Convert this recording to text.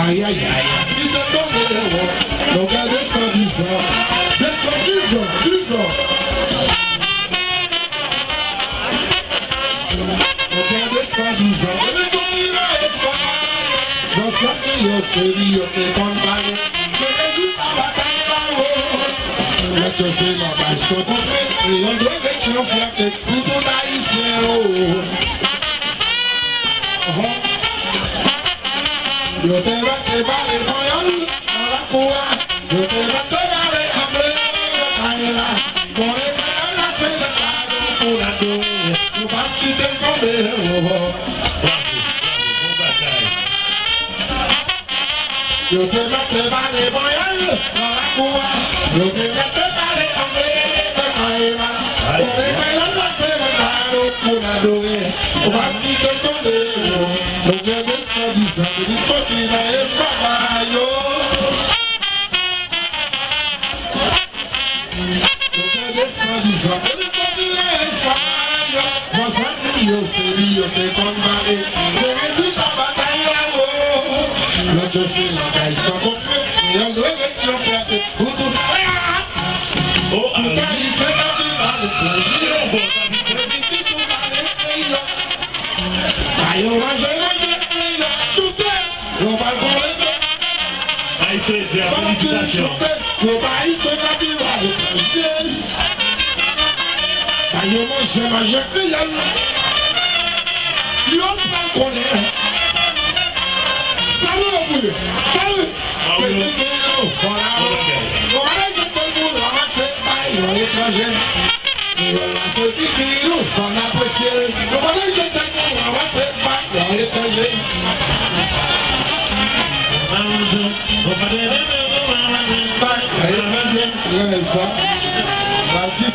aïe aïe aïe. Il te donne les rois. Donc à 210 ans. 210 ans, 10 ans. Donc à 210 ans. Et le bon il va être fort. Dans sa vie, au série, au téléphone, balai. Je résout la bataille là-haut. Là, tu sais, la base, je comprends. Et on doit être chiant, faire que tout le monde haïtien, oh. Yo te bate vale moyol, a la cua. Yo te bate vale hambre, caela. Por el medio la se de claro, una doe. Tu bate te comeo. Yo te bate vale moyol, a la cua. Yo te bate vale hambre, caela. Por el medio la se de claro, una doe. Tu bate te comeo. Yo te combatté, je résiste à bataille là-haut. Là je suis la caille sans conflit, et on doit être sur place pour tout faire. Oh, alors, il s'est tapé par le plaisir, bon, ça dit que c'est tout par les pays. Aïe, on va jouer, shooter, on va le voler. Aïe, c'est bien, félicitations. On va y se taper par le plaisir. Aïe, on va manger, Yo pas connaît. Salut au bout. Salut. Voilà. Voilà que tout le monde ramasse pas à l'étranger. Voilà ce qui dit nous on apprécie. Voilà que tout le monde ramasse pas à l'étranger. Vas-y,